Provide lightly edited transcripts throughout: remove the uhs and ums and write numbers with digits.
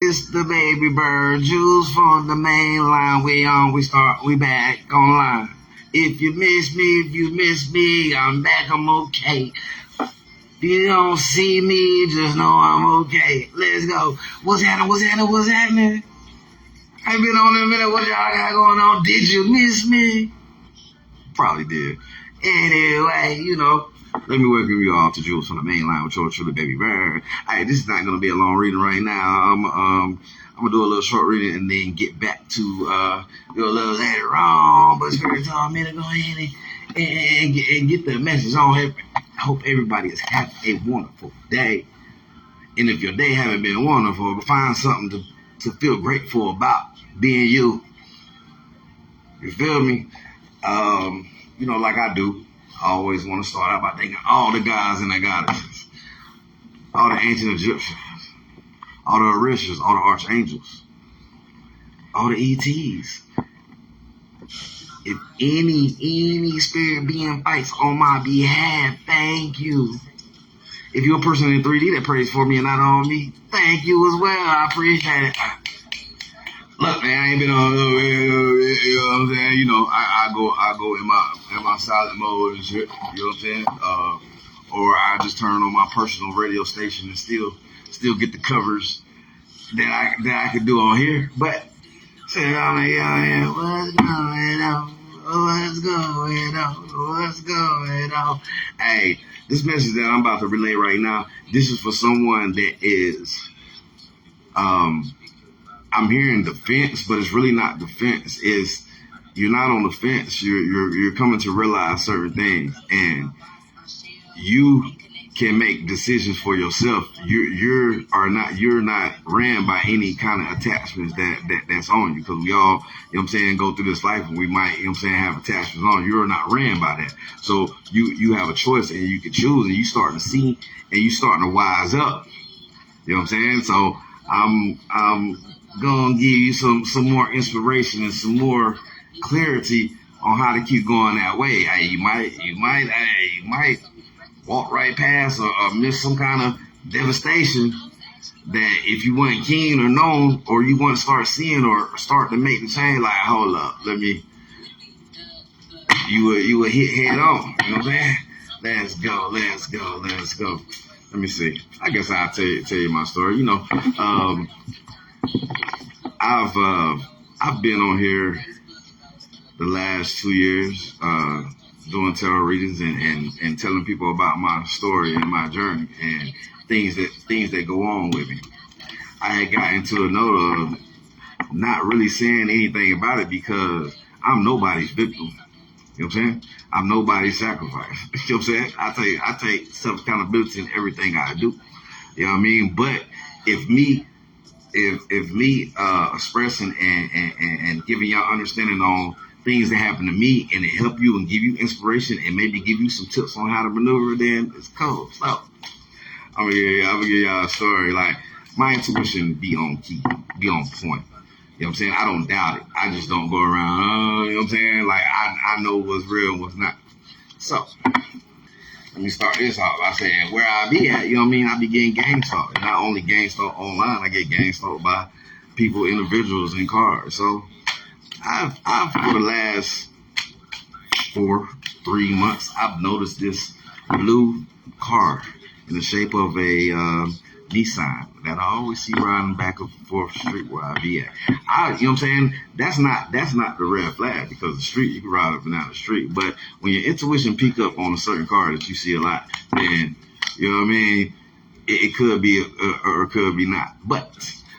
It's the baby bird, Jews from the main line. We back online. If you miss me, I'm back, I'm okay. If you don't see me, just know I'm okay. Let's go. What's happening? I ain't been on in a minute. What y'all got going on? Did you miss me? Probably did. Anyway, let me welcome you all to Jewels from the Mainline with your truly baby bird. Hey, this is not going to be a long reading right now. I'm gonna do a little short reading and then get back to your little later on. But Spirit told me to go ahead and get the message on. I hope everybody is having a wonderful day. And if your day haven't been wonderful, find something to feel grateful about being you. You feel me? Like I do. I always want to start out by thanking all the gods and the goddesses, all the ancient Egyptians, all the Orishas, all the archangels, all the ETs. If any spirit being fights on my behalf, thank you. If you're a person in 3D that prays for me and not on me, thank you as well. I appreciate it. Look, man, I ain't been on, you know what I'm saying? I go in my silent mode and shit, you know what I'm saying? Or I just turn on my personal radio station and still get the covers that I could do on here. But say, what's going on? Hey, this message that I'm about to relay right now, this is for someone that is I'm hearing defense, but it's really not defense. You're not on the fence. You're coming to realize certain things, and you can make decisions for yourself. You're not ran by any kind of attachments that's on you, because we all, go through this life and we might, have attachments on. You're not ran by that. So you have a choice and you can choose, and you starting to see and you starting to wise up. You know what I'm saying? So I'm gonna give you some more inspiration and some more clarity on how to keep going that way. Hey, you might walk right past or miss some kind of devastation that if you weren't keen or known, or you want to start seeing or start to make the change, like, hold up, you would hit head on. You know what I'm saying? Let's go. Let me see. I guess I'll tell you my story. I've been on here the last 2 years doing tarot readings and telling people about my story and my journey and things that go on with me. I had got into a note of not really saying anything about it because I'm nobody's victim. You know what I'm saying? I'm nobody's sacrifice. You know what I'm saying? I take self-accountability in everything I do. You know what I mean? But if me expressing and giving y'all understanding on things that happen to me, and it help you and give you inspiration and maybe give you some tips on how to maneuver, then it's cool. So I'm gonna give y'all a story. Like, my intuition be on key, be on point. You know what I'm saying? I don't doubt it. I just don't go around, you know what I'm saying? Like, I know what's real and what's not. So let me start this off by saying where I be at. You know what I mean? I be getting gang stalked. Not only gang stalked online, I get gang stalked by people, individuals in cars. So I've for the last 3 months, I've noticed this blue car in the shape of a Nissan that I always see riding back and forth street where I be at. You know what I'm saying? That's not the red flag, because the street, you can ride up and down the street. But when your intuition pick up on a certain car that you see a lot, then, you know what I mean, it could be or it could be not. But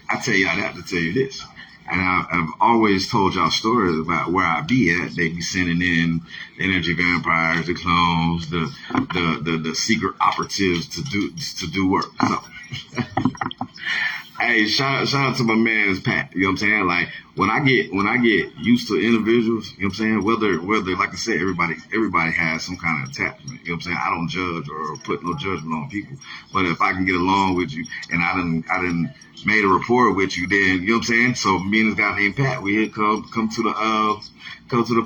I tell you, I'd have to tell you this. And I've always told y'all stories about where I be at. They be sending in energy vampires, the clones, the secret operatives to do work. So, hey, shout out to my man's Pat. You know what I'm saying? Like, when I get used to individuals, you know what I'm saying? Whether like I said, everybody has some kind of attachment. You know what I'm saying? I don't judge or put no judgment on people. But if I can get along with you and I done made a rapport with you, then, you know what I'm saying? So me and this guy named Pat, we come to the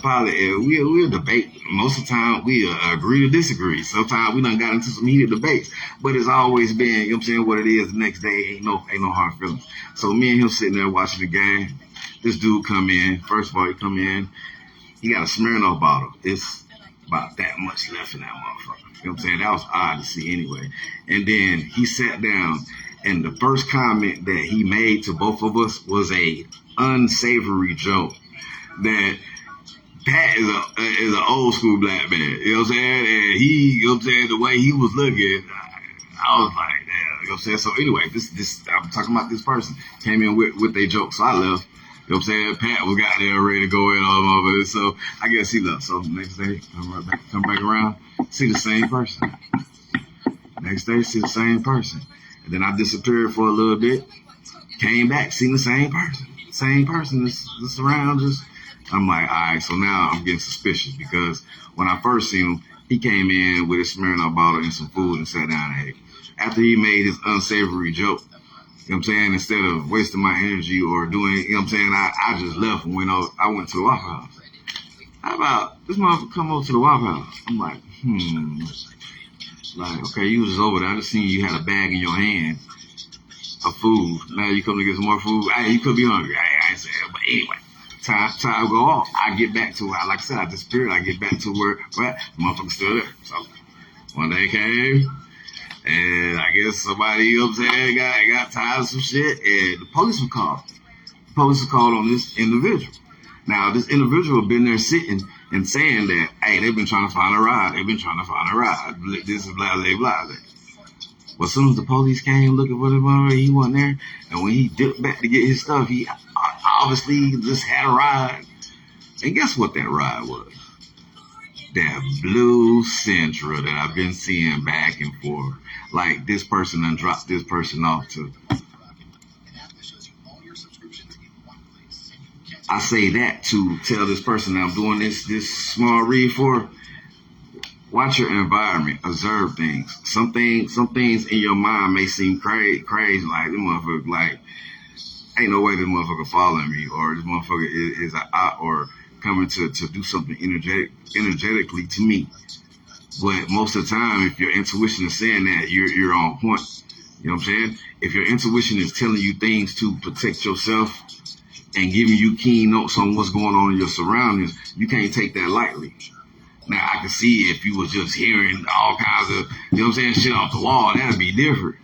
pilot, and we'll debate. Most of the time we agree to disagree. Sometimes we done got into some heated debates, but it's always been, you know what I'm saying, what it is. The next day ain't no hard feelings. So me and him sitting there watching the game. This dude come in. First of all, he come in. He got a Smirnoff bottle. It's about that much left in that motherfucker. You know what I'm saying? That was odd to see anyway. And then he sat down, and the first comment that he made to both of us was a unsavory joke that Pat is an old school black man. You know what I'm saying? And he, you know what I'm saying, the way he was looking, I was like, damn. You know what I'm saying? So anyway, this I'm talking about this person came in with a joke, so I left. You know what I'm saying? Pat was got there ready to go in all over it. So I guess he left. So next day, come back around, see the same person. Next day, see the same person. And then I disappeared for a little bit. Came back, seen the same person. Same person just around, just. I'm like, all right, so now I'm getting suspicious because when I first seen him, he came in with a Smirnoff bottle and some food and sat down and ate. After he made his unsavory joke, you know what I'm saying, instead of wasting my energy or doing, you know what I'm saying, I just left and I went to the Waffle House. How about this motherfucker come over to the Waffle House? I'm like, Like, okay, you was just over there. I just seen you had a bag in your hand of food. Now you come to get some more food. Hey, you could be hungry. I ain't saying, but anyway. Time go off. I get back to where, like I said, I disappeared. I get back to where the motherfucker's still there. So one day came, and I guess somebody, you know what I'm saying, got tired of some shit, and the police were called. The police were called on this individual. Now, this individual been there sitting and saying that, hey, they've been trying to find a ride. They've been trying to find a ride. This is blah, blah, blah. Well, as soon as the police came looking for him, he wasn't there. And when he dipped back to get his stuff, he obviously just had a ride. And guess what that ride was? That blue Sentra that I've been seeing back and forth. Like this person done dropped this person off to. I say that to tell this person that I'm doing this small read for. Watch your environment. Observe things. Some things in your mind may seem crazy. Like this motherfucker, like ain't no way this motherfucker following me, or this motherfucker is or coming to do something energetically to me. But most of the time, if your intuition is saying that, you're on point. You know what I'm saying? If your intuition is telling you things to protect yourself and giving you keen notes on what's going on in your surroundings, you can't take that lightly. Now, I can see if you was just hearing all kinds of, you know what I'm saying, shit off the wall, that'd be different.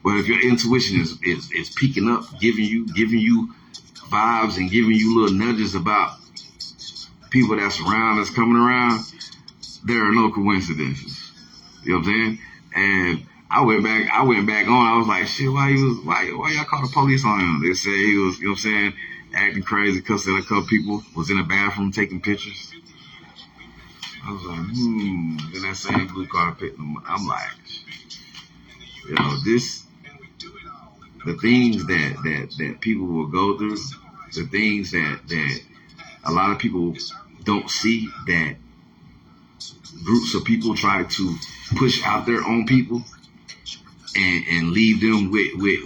But if your intuition is peaking up, giving you vibes and giving you little nudges about people that's around, that's coming around, there are no coincidences. You know what I'm saying? And I went back on. I was like, shit, why y'all call the police on him? They said he was, you know what I'm saying, acting crazy, cussing at a couple people, was in the bathroom taking pictures. I was like, Then that same blue car picked him up. I'm like, you know, the things that people will go through, the things that a lot of people don't see, that groups of people try to push out their own people and leave them with the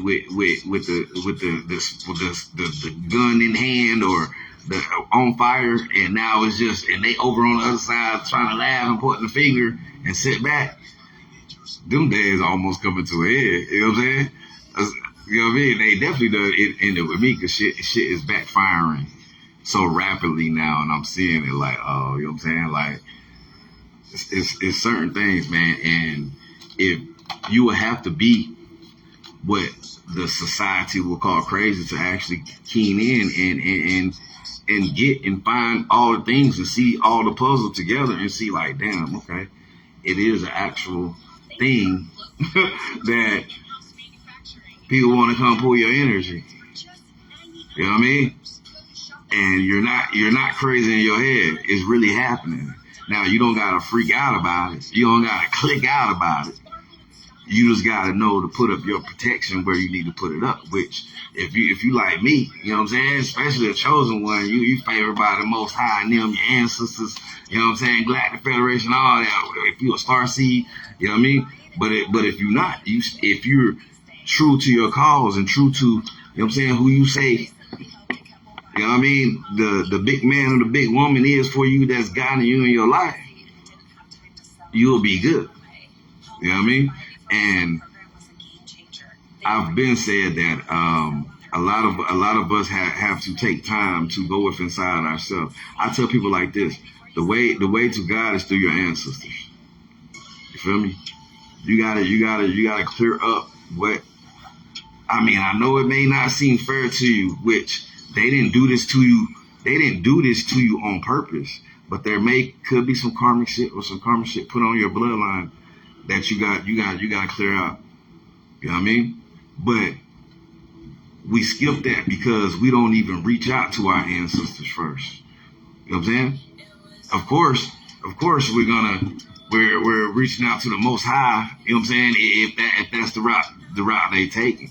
gun in hand or the on fire, and now it's just, and they over on the other side trying to laugh and pointing the finger and sit back. Them days almost coming to an end. You know what I'm saying? You know what I mean? They definitely done it ended with me because shit is backfiring so rapidly now, and I'm seeing it like, oh, you know what I'm saying? Like, it's certain things, man, and if you would have to be what the society will call crazy to actually keen in and get and find all the things and see all the puzzle together and see like, damn, okay, it is an actual thing that people want to come pull your energy. You know what I mean? And you're not crazy in your head. It's really happening. Now you don't gotta freak out about it. You don't gotta click out about it. You just gotta know to put up your protection where you need to put it up. Which, if you like me, you know what I'm saying, especially a chosen one, you favor by the Most High and them, your ancestors, you know what I'm saying, Galactic Federation, all that. If you a star seed, you know what I mean. But if you're not, if you're true to your cause and true to, you know what I'm saying, who you say, you know what I mean, the big man or the big woman is for you, that's guiding you in your life, you'll be good. You know what I mean? And I've been said that a lot of us have to take time to go with inside ourselves. I tell people like this: the way to God is through your ancestors. You feel me? You gotta clear up what. I mean, I know it may not seem fair to you, which they didn't do this to you. They didn't do this to you on purpose, but could be some karmic shit or some karmic shit put on your bloodline that you got to clear out. You know what I mean? But we skip that because we don't even reach out to our ancestors first. You know what I'm saying? Of course, we're reaching out to the Most High. You know what I'm saying? If that's the route they taking,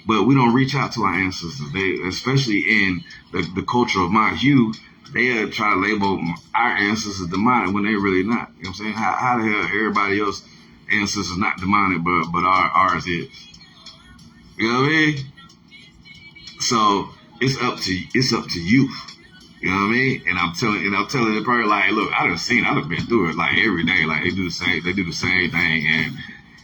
but we don't reach out to our ancestors. They, especially in the culture of my hue, they try to label our ancestors demonic when they're really not. You know what I'm saying? How the hell everybody else ancestors not demonic, but ours is. You know what I mean? So it's up to you. You know what I mean? And I'm telling the person, like, look, I done been through it like every day. Like they do the same thing, and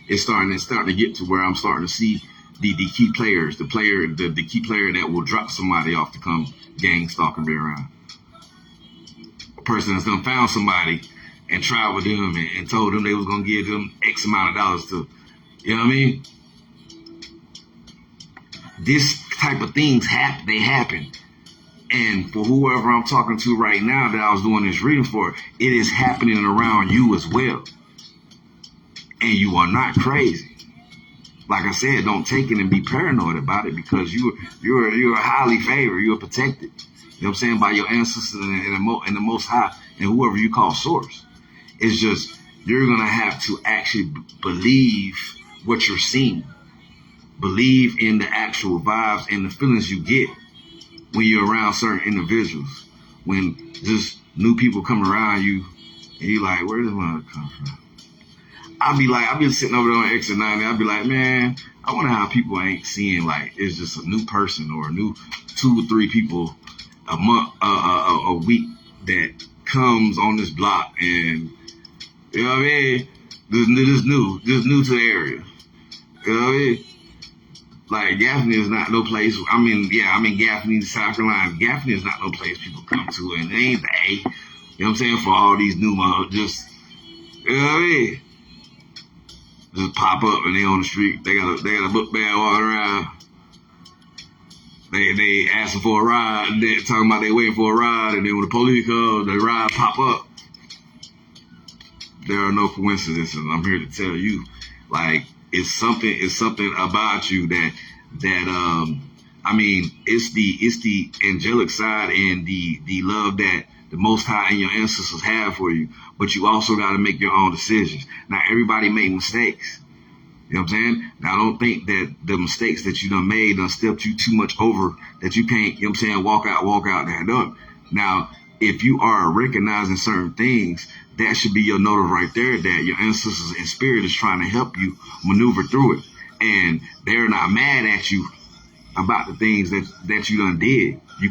it's starting to get to where I'm starting to see the key players, the key player that will drop somebody off to come gang stalk and be around. A person that's done found somebody and tried with them and told them they was gonna give them X amount of dollars to, you know what I mean? This type of things happen. And for whoever I'm talking to right now that I was doing this reading for, it is happening around you as well. And you are not crazy. Like I said, don't take it and be paranoid about it because you're highly favored, you're protected. You know what I'm saying, by your ancestors and the Most High and whoever you call source. It's just you're gonna have to actually believe what you're seeing. Believe in the actual vibes and the feelings you get when you're around certain individuals. When just new people come around you and you're like, where does mother come from? I'll be sitting over there on exit 90. I'll be like, man, I wonder how people ain't seeing like it's just a new person or a new 2 or 3 people a month, a week that comes on this block, and you know what I mean? Just new to the area. You know what I mean? Like Gaffney is not no place. I'm in Gaffney, South Carolina. Gaffney is not no place people come to, and it ain't the A. You know what I'm saying? For all these new just, you know what I mean? Just pop up and they on the street. They got a book bag walking around. They asking for a ride. And they talking about they waiting for a ride, and then when the police come, the ride pop up. There are no coincidences. I'm here to tell you, like it's something about you that I mean, it's the angelic side and the love that the Most High and your ancestors have for you. But you also got to make your own decisions. Now, everybody make mistakes. You know what I'm saying? Now, I don't think that the mistakes that you done made done stepped you too much over that you can't, you know what I'm saying, walk out that door. Now, if you are recognizing certain things, that should be your notice right there that your ancestors and spirit is trying to help you maneuver through it. And they're not mad at you about the things that you done did. You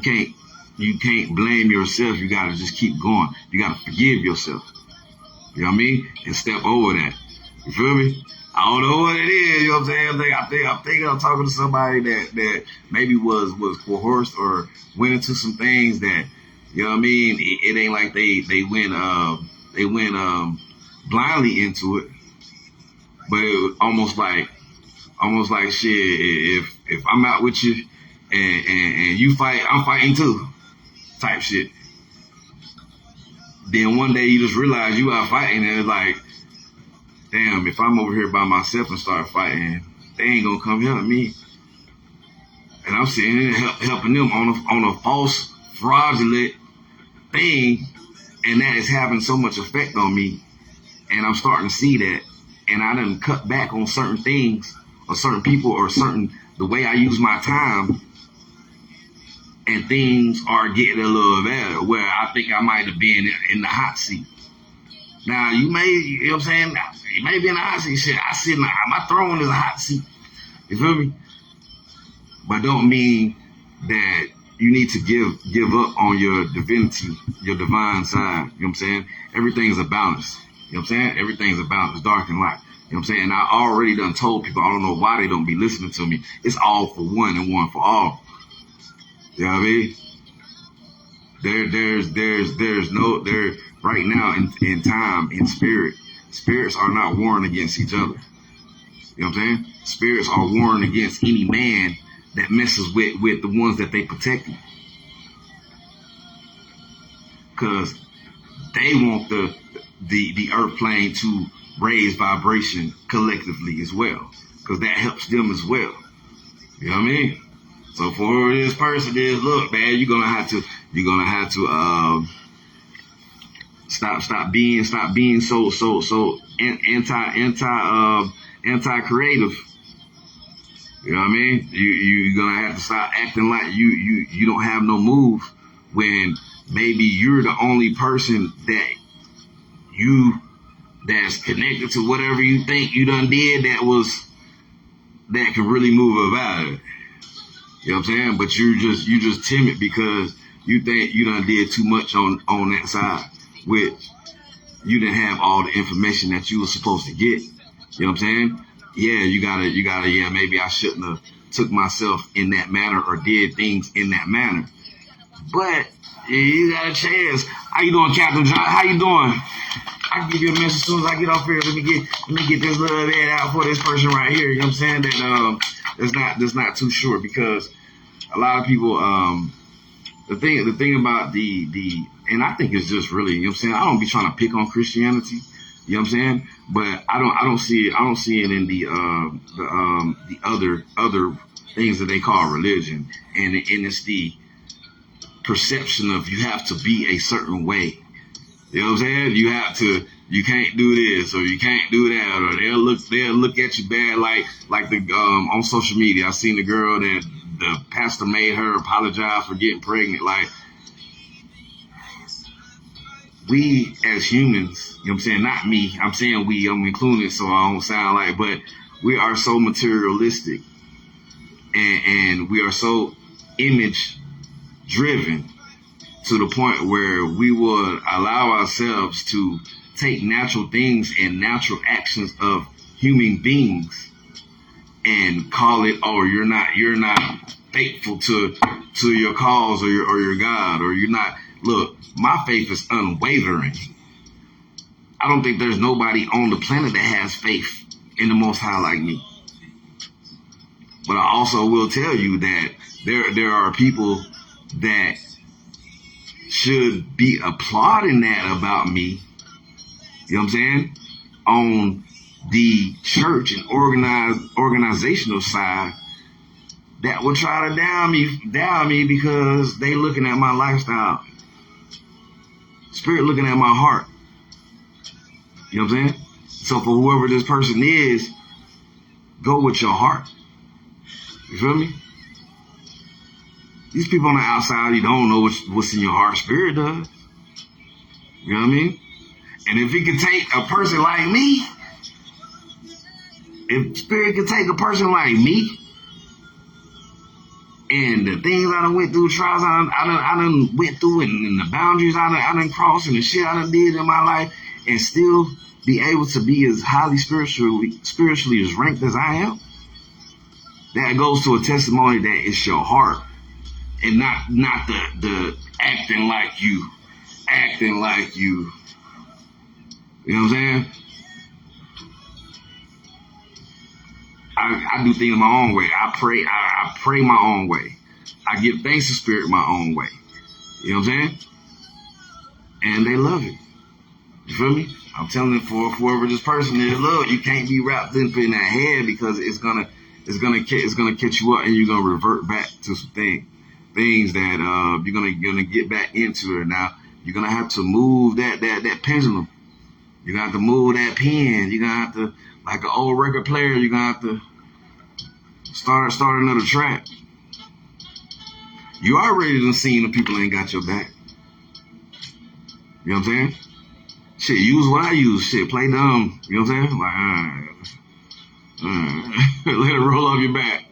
can't blame yourself. You got to just keep going. You got to forgive yourself. You know what I mean? And step over that. You feel me? I don't know what it is. You know what I'm saying? I'm thinking I'm talking to somebody that maybe was coerced or went into some things that, you know what I mean? It ain't like they went blindly into it, but it was almost like shit. If I'm out with you and you fight, I'm fighting too, type shit. Then one day you just realize you out fighting, and it's like, damn, if I'm over here by myself and start fighting, they ain't gonna come help me. And I'm sitting here helping them on a false, fraudulent thing, and that is having so much effect on me. And I'm starting to see that, and I done cut back on certain things or certain people or the way I use my time, and things are getting a little better where I think I might have been in the hot seat. Now, you know what I'm saying? You may be in the hot seat. Shit, I sit my throne is a hot seat. You feel me? But don't mean that you need to give up on your divinity, your divine side. You know what I'm saying? Everything's a balance. You know what I'm saying? Everything's a balance, dark and light. You know what I'm saying? I already done told people, I don't know why they don't be listening to me. It's all for one and one for all. You know what I mean? There's no right now in time, in spirit, spirits are not warring against each other. You know what I'm saying? Spirits are warring against any man that messes with the ones that they protecting. Because they want the earth plane to raise vibration collectively as well. Because that helps them as well. You know what I mean? So for this person is, look, man, you're gonna have to stop being so anti creative. You know what I mean? You're gonna have to stop acting like you don't have no move when maybe you're the only person that's connected to whatever you think you done did that can really move about it. You know what I'm saying? But you just timid because you think you done did too much on that side, which you didn't have all the information that you were supposed to get. You know what I'm saying? Yeah, you gotta, yeah, maybe I shouldn't have took myself in that manner or did things in that manner. But you got a chance. How you doing, Captain John? How you doing? I can give you a message as soon as I get off here. Let me get this little bit out for this person right here. You know what I'm saying? That's not too short, because a lot of people the thing about the and I think it's just really, you know what I'm saying, I don't be trying to pick on Christianity, you know what I'm saying, but I don't see it in the other things that they call religion, and it's the perception of you have to be a certain way. You know what I'm saying? You can't do this or you can't do that, or they'll look at you bad, like the on social media. I seen the girl that the pastor made her apologize for getting pregnant. Like, we as humans, you know what I'm saying? Not me. I'm saying we. I'm included, so I don't sound like. But we are so materialistic, and we are so image driven, to the point where we would allow ourselves to take natural things and natural actions of human beings and call it, oh, you're not faithful to your cause or your God, or you're not. Look, my faith is unwavering. I don't think there's nobody on the planet that has faith in the Most High like me. But I also will tell you that there are people that should be applauding that about me, you know what I'm saying, on the church and organizational side, that will try to down me because they looking at my lifestyle, spirit looking at my heart. You know what I'm saying? So for whoever this person is, go with your heart. You feel me? These people on the outside, you don't know what's in your heart. Spirit does. You know what I mean? And if it could take a person like me, if Spirit could take a person like me, and the things I done went through, trials I done went through, and the boundaries I done crossed, and the shit I done did in my life, and still be able to be as highly spiritually as ranked as I am, that goes to a testimony that it's your heart. And not the acting like you. You know what I'm saying? I do things my own way. I pray my own way. I give thanks to Spirit my own way. You know what I'm saying? And they love it. You feel me? I'm telling them, for whoever this person is, look, you can't be wrapped up in that head, because it's gonna catch you up, and you're gonna revert back to some things that you're gonna get back into it. Now you're gonna have to move that pendulum. You're gonna have to move that pen. You're gonna have to, like an old record player, you're gonna have to start another track. You already done seen the people ain't got your back. You know what I'm saying? Shit, use what I use. Shit, play dumb. You know what I'm saying? Like, let it roll off your back.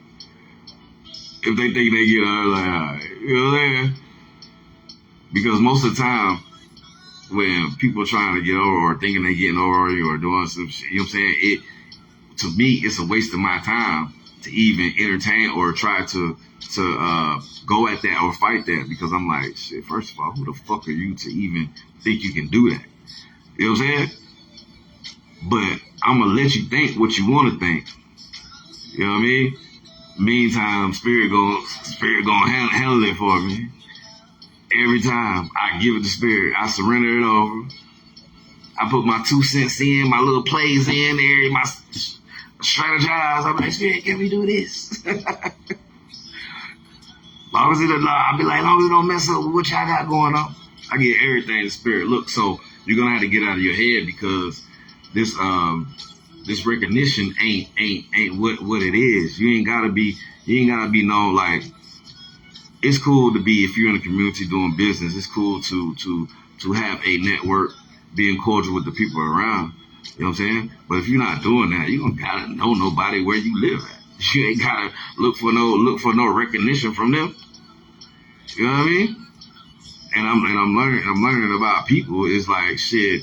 If they think they get out, like, all right. You know what I'm saying? Because most of the time, when people are trying to get over or thinking they getting over you or doing some shit, you know what I'm saying? to me, it's a waste of my time to even entertain or try to go at that or fight that, because I'm like, shit, first of all, who the fuck are you to even think you can do that? You know what I'm saying? But I'm going to let you think what you want to think. You know what I mean? Meantime, spirit gonna handle it for me. Every time I give it to spirit, I surrender it over. I put my 2 cents in, my little plays in there, my strategize. I'm like, spirit, can we do this? Long as I'll be like, long as it don't mess up with what y'all got going on. I get everything to spirit. Look, so you're gonna have to get out of your head, because this recognition ain't what it is. You ain't gotta be known. Like, it's cool to be, if you're in a community doing business, it's cool to have a network, being cordial with the people around. You know what I'm saying? But if you're not doing that, you don't gotta know nobody where you live at. You ain't gotta look for no recognition from them. You know what I mean? And I'm learning about people. It's like, shit,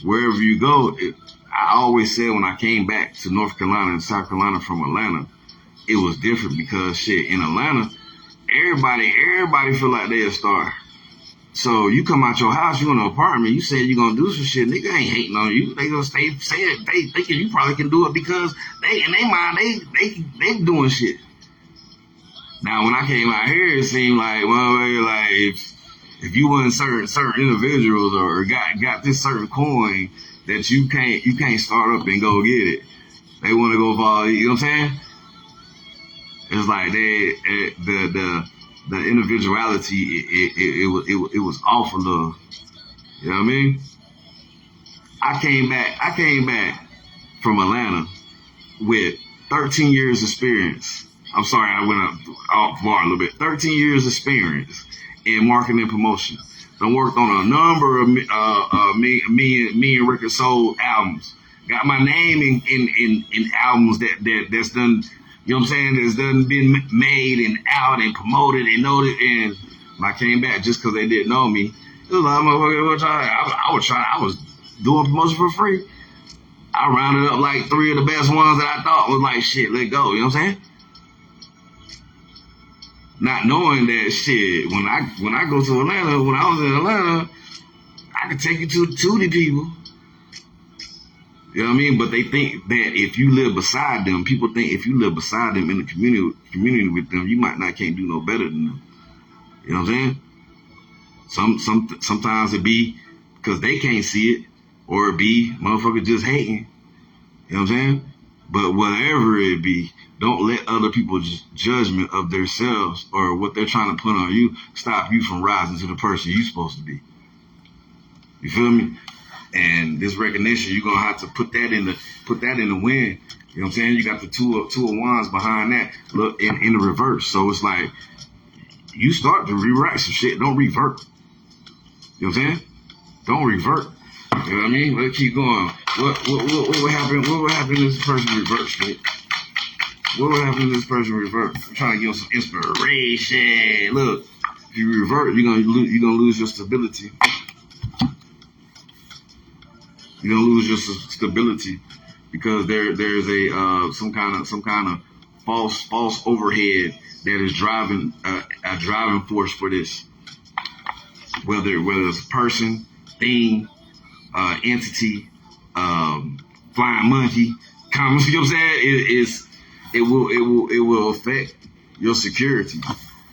wherever you go. I always said when I came back to North Carolina and South Carolina from Atlanta, it was different, because shit, in Atlanta, everybody feel like they a star. So you come out your house, you in an apartment, you say you gonna do some shit, nigga ain't hating on you. They gonna stay saying, they thinking you probably can do it, because they in their mind they doing shit. Now when I came out here, it seemed like, well, like if you wasn't certain individuals or got this certain coin, that you can't start up and go get it. They want to go follow, you know what I'm saying? It's like the individuality, it was off a little. You know what I mean? I came back from Atlanta with 13 years experience. I'm sorry, I went off bar a little bit. 13 years experience in marketing and promotion. I worked on a number of me and Rick sold albums. Got my name in albums that's done, you know what I'm saying, that's done been made and out and promoted and noted. And when I came back, just because they didn't know me, it was like, I was doing promotion for free. I rounded up like 3 of the best ones that I thought was like, shit, let go. You know what I'm saying? Not knowing that, shit, when I go to Atlanta, when I was in Atlanta, I could take you to 2 people. You know what I mean? But they think that if you live beside them, people think if you live beside them in the community with them, you can't do no better than them. You know what I'm saying? Sometimes it be because they can't see it, or it be motherfuckers just hating. You know what I'm saying? But whatever it be, don't let other people's judgment of themselves or what they're trying to put on you stop you from rising to the person you're supposed to be. You feel me? And this recognition, you're gonna have to put that in the wind. You know what I'm saying? You got the two of wands behind that, look in the reverse. So it's like you start to rewrite some shit. Don't revert. You know what I'm saying? Don't revert. You know what I mean? Let's keep going. What would happen? What would happen if this person reverts, man? What would happen if this person reverts? I'm trying to give them some inspiration. Look, if you revert, you're gonna lose your stability. You're gonna lose your stability because there's a some kind of false overhead that is driving a driving force for this. Whether it's a person, thing, entity, flying monkey, comments, you know what I'm saying? It will affect your security.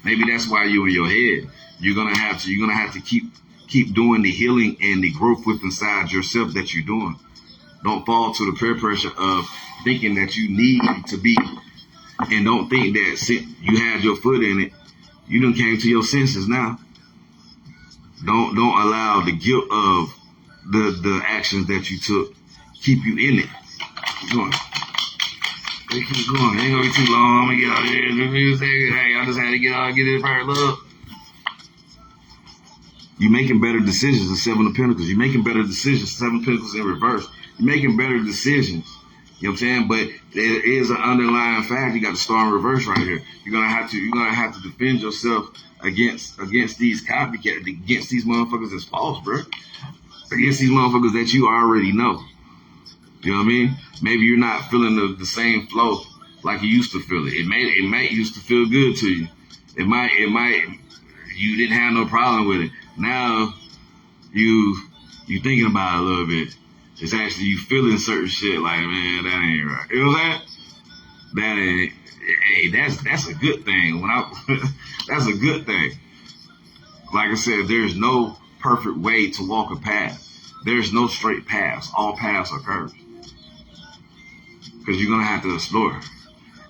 Maybe that's why you're in your head. You're gonna have to keep doing the healing and the growth within inside yourself that you're doing. Don't fall to the peer pressure of thinking that you need to be, and don't think that you had your foot in it. You done came to your senses now. Don't allow the guilt of the actions that you took keep you in it. Keep going. Keep going. It ain't gonna be too long. I'm gonna get out here. Hey, I just had to get this part. Look. You're making better decisions in 7 of Pentacles. You're making better decisions, 7 of Pentacles in reverse. You're making better decisions. You know what I'm saying? But there is an underlying fact. You got the star in reverse right here. You're gonna have to defend yourself against these copycats, against these motherfuckers that's false, bro. Against these motherfuckers that you already know. You know what I mean? Maybe you're not feeling the same flow like you used to feel it. It might used to feel good to you. It might you didn't have no problem with it. Now you thinking about it a little bit. It's actually you feeling certain shit like, man, that ain't right. You know what I'm saying? That ain't. Hey, that's a good thing. That's a good thing. Like I said, there's no perfect way to walk a path. There's no straight paths. All paths are curved. Because you're gonna have to explore.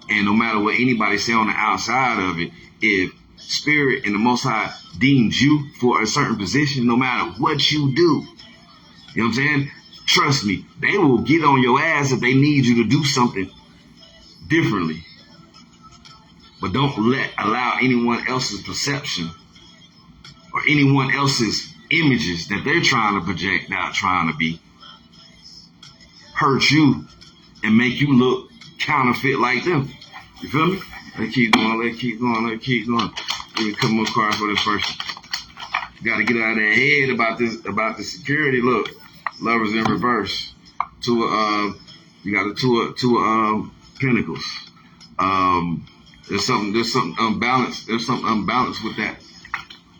And no matter what anybody say on the outside of it, if Spirit and the Most High deems you for a certain position, no matter what you do, you know what I'm saying? Trust me, they will get on your ass if they need you to do something differently. But don't allow anyone else's perception or anyone else's images that they're trying to project out, trying to be, hurt you and make you look counterfeit like them. You feel me? Let's keep going. Give me a couple more cards for this person. Got to get out of their head about the security. Look, Lovers in reverse. You got the two of Pentacles. There's something unbalanced. There's something unbalanced with that.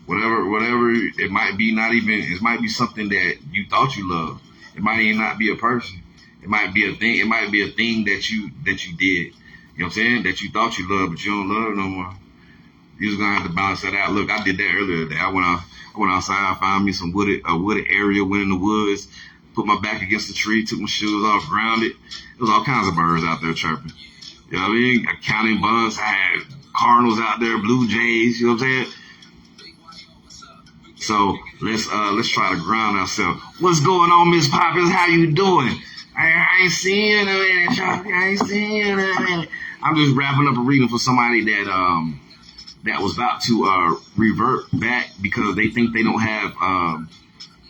Whatever it might be, it might be something that you thought you loved. It might even not be a person. It might be a thing. It might be a thing that you did. You know what I'm saying? That you thought you loved, but you don't love it no more. You're just gonna have to balance that out. Look, I did that earlier today. I went outside, found me a wooded area, went in the woods, put my back against the tree, took my shoes off, grounded. There was all kinds of birds out there chirping. You know what I mean? Counting bugs. I had cardinals out there, blue jays. You know what I'm saying? So let's try to ground ourselves. What's going on, Miss Poppins? How you doing? I ain't seeing it. I ain't seeing it. I'm just wrapping up a reading for somebody that was about to revert back because they think they don't have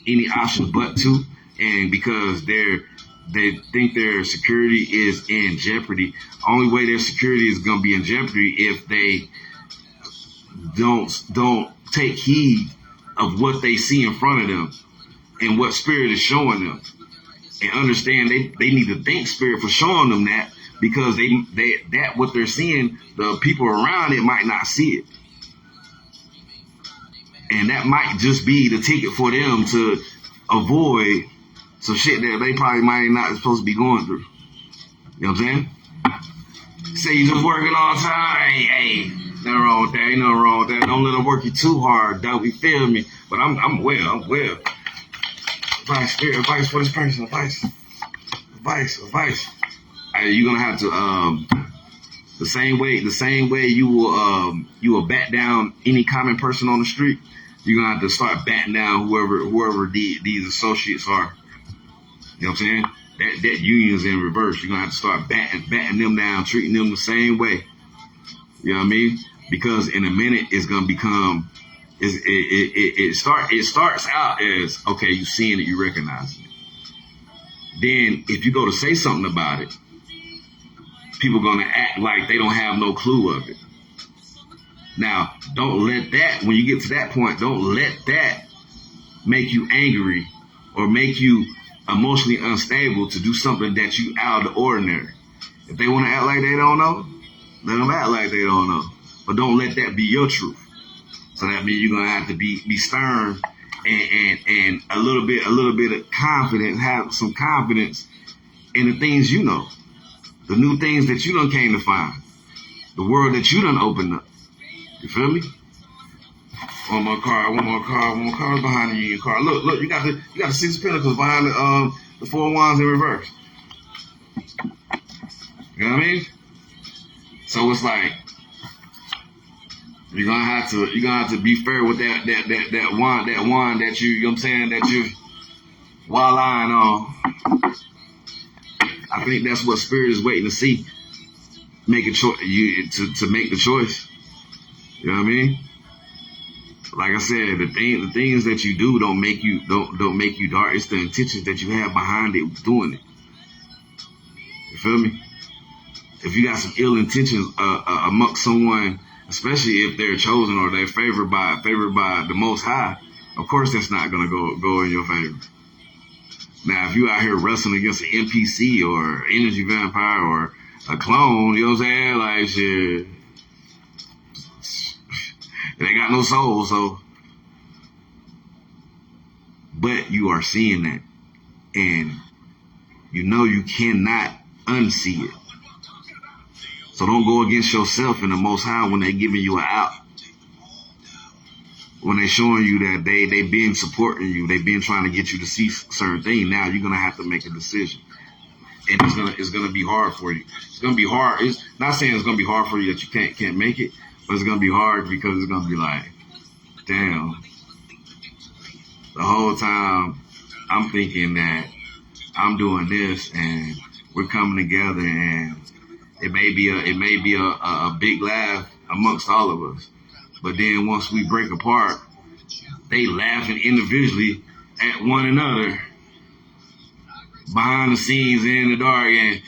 any options but to, and because they think their security is in jeopardy. Only way their security is going to be in jeopardy if they don't take heed of what they see in front of them and what Spirit is showing them, and understand they need to thank Spirit for showing them that, because that what they're seeing, the people around it might not see it, and that might just be the ticket for them to avoid some shit that they probably might not supposed to be going through. You know what I'm saying? Say you just working all the time. Hey, nothing wrong with that. Ain't nothing wrong with that. Don't let them work you too hard, though. You feel me? But I'm well. Advice, Spirit, advice for this person. Advice. You're gonna have to the same way you will bat down any common person on the street. You're gonna have to start batting down whoever these associates are. You know what I'm saying? That union's in reverse. You're gonna have to start batting them down, treating them the same way. You know what I mean? Because in a minute it's gonna become it starts out as, okay, you seeing it, you recognizing it. Then if you go to say something about it, people are gonna act like they don't have no clue of it. Now, don't let that, when you get to that point, don't let that make you angry or make you emotionally unstable to do something that you out of the ordinary. If they want to act like they don't know, let them act like they don't know. But don't let that be your truth. So that means you're gonna have to be stern and a little bit of confidence, have some confidence in the things you know, the new things that you done came to find, the world that you done opened up. You feel me? One more card behind the Union card. Look, you got the Six of Pentacles behind the Four of Wands in reverse. You know what I mean? So it's like you're gonna have to be fair with that wand that you know what I'm saying, that you walleying on. I think that's what Spirit is waiting to see. Make a choice, to make the choice. You know what I mean? Like I said, the things that you do don't make you dark. It's the intentions that you have behind it doing it. You feel me? If you got some ill intentions amongst someone, especially if they're chosen or they're favored by the Most High, of course that's not gonna go in your favor. Now, if you out here wrestling against an NPC or energy vampire or a clone, you know what I'm saying? Like, shit, they got no soul, so. But you are seeing that, and you know you cannot unsee it. So don't go against yourself and the Most High when they giving you an out. When they showing you that they been supporting you, they been trying to get you to see certain things. Now you're gonna have to make a decision, and it's gonna be hard for you. It's gonna be hard. It's not saying it's gonna be hard for you that you can't make it, but it's gonna be hard because it's gonna be like, damn. The whole time I'm thinking that I'm doing this and we're coming together, and it may be a big laugh amongst all of us. But then once we break apart, they laughing individually at one another behind the scenes in the dark and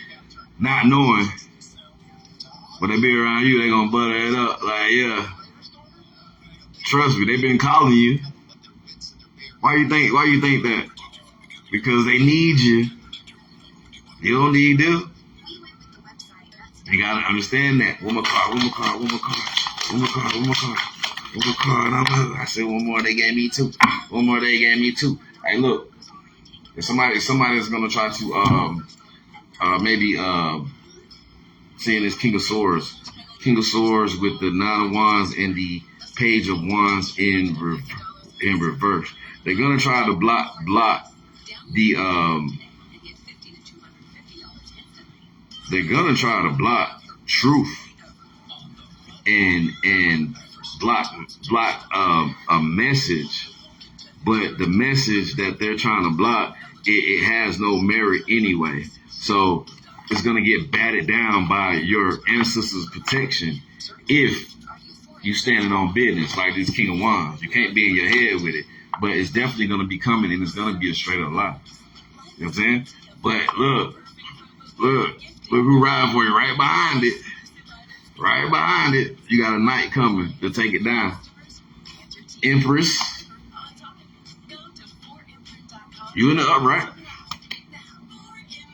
not knowing. But they be around you, they gonna butter it up. Like, yeah. Trust me, they been calling you. Why you think that? Because they need you. You don't need them. You gotta understand that. One more car. And I said one more, they gave me two. Hey, look, if somebody's gonna try to maybe seeing this King of Swords with the 9 of Wands and the Page of Wands in reverse. They're gonna try to block the they're gonna try to block truth and block a message, but the message that they're trying to block, it has no merit anyway. So it's gonna get batted down by your ancestors' protection if you standing on business like this King of Wands. You can't be in your head with it, but it's definitely gonna be coming, and it's gonna be a straight up lie. You know what I'm saying? But look who riding for you right behind it. Right behind it, you got a knight coming to take it down. Empress, you in the upright.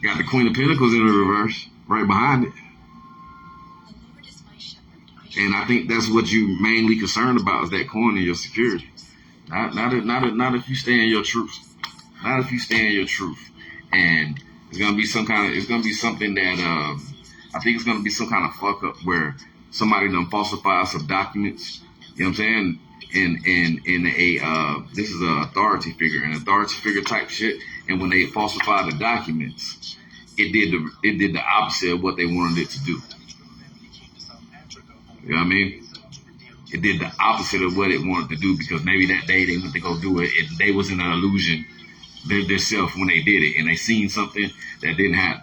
Got the Queen of Pentacles in the reverse, right behind it. And I think that's what you mainly concerned about, is that coin and your security. Not if you stay in your truth. Not if you stay in your truth. And it's gonna be something that I think it's gonna be some kind of fuck up where somebody done falsify some documents. You know what I'm saying? In a this is an authority figure type shit. And when they falsify the documents, it did the opposite of what they wanted it to do. You know what I mean? It did the opposite of what it wanted to do, because maybe that day they went to go do it, and they was in an illusion themselves when they did it, and they seen something that didn't happen.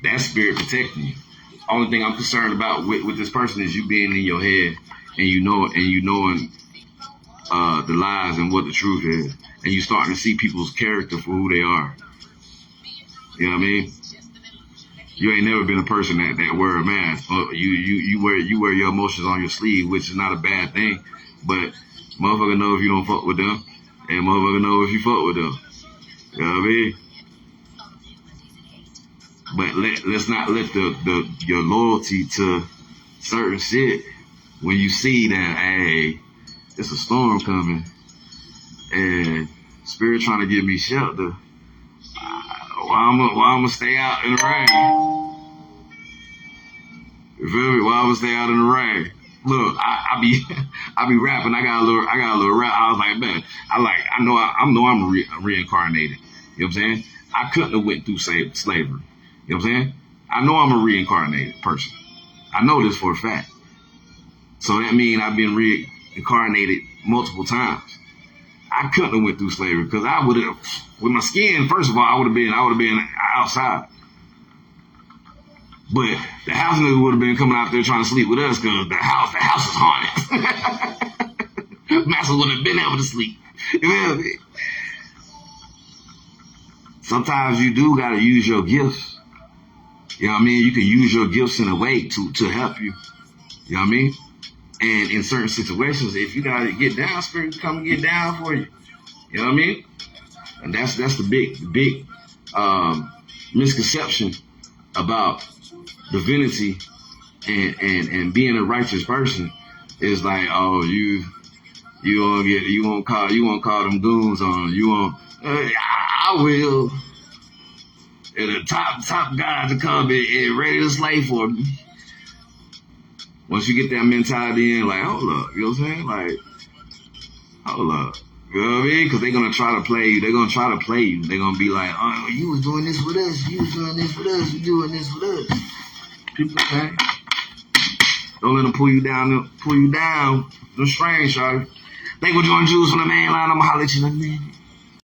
That's spirit protecting you. Only thing I'm concerned about with this person is you being in your head and you knowing the lies and what the truth is, and you starting to see people's character for who they are. You know what I mean? You ain't never been a person that wear a mask. You wear your emotions on your sleeve, which is not a bad thing. But motherfucker know if you don't fuck with them, and motherfucker know if you fuck with them. You know what I mean? But let's not let your loyalty to certain shit, when you see that, hey, it's a storm coming and spirit trying to give me shelter, why I'm gonna stay out in the rain? You feel me? Why I'm gonna stay out in the rain? Look, I be rapping. I got a little rap. I was like, man, I know I'm reincarnated. You know what I'm saying? I couldn't have went through slavery. You know what I'm saying? I know I'm a reincarnated person. I know this for a fact. So that means I've been reincarnated multiple times. I couldn't have went through slavery, because I would have, with my skin, first of all, I would have been outside. But the house niggas would have been coming out there trying to sleep with us, because the house is haunted. Master would have been able to sleep. You feel me? Sometimes you do gotta use your gifts. You know what I mean? You can use your gifts in a way to help you. You know what I mean? And in certain situations, if you gotta get down, spirit can come and get down for you. You know what I mean? And that's the big misconception about divinity and being a righteous person. Is like, oh, you won't call them goons on you. Won't. I will. And the top guys to come and ready to slay for me. Once you get that mentality in, like, hold up, you know what I'm saying? Like, hold up. You know what I mean? Because they're going to try to play you. They're going to try to play you. They're going to be like, oh, you was doing this with us. You was doing this with us. You doing this with us. People, okay? Don't let them pull you down. The strings, shawty. Thank you for joining Jewels from the Mainline. I'm going to holler at you in a minute.